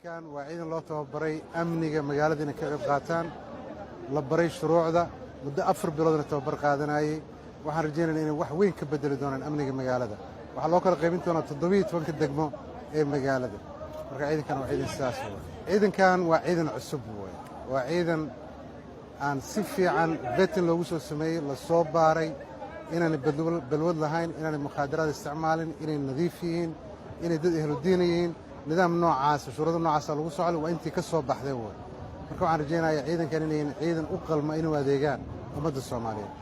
ciidankan waa ciidan loo tababaray amniga magaalada inay ka qayb qaataan la baray shuruucda muddo 4 biloodna tababar qaadanayay waxaan rajaynaynaa inay wax weyn ka bedeli doonaan amniga magaalada waxaa loo kala qaybin doonaa 17 degmo ee magaalada marka ciidankan waa ciidan sidaas ciidankan waa ciidan cusub waa ciidan aan si fiican betin loogu soo sameeyey la soo baaray inaanay balwad lahayn inaanay mukhaadaraad isticmaalin inay nadiif yihiin inay dad ehludiin yihiin nidaam noocaas shuruudo noocaas lagu socdo waa intii ka soo baxday marka waxaan rajaynayaa ciidankan inay ciidan u qalma inuu adeegaan ummadda Soomaaliyeed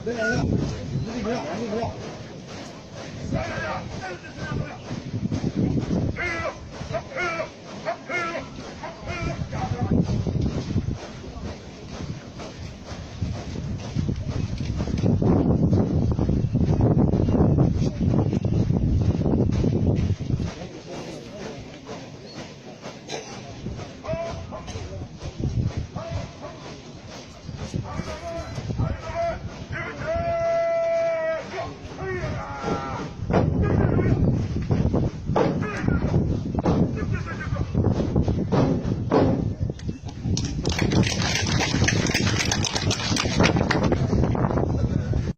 Đây là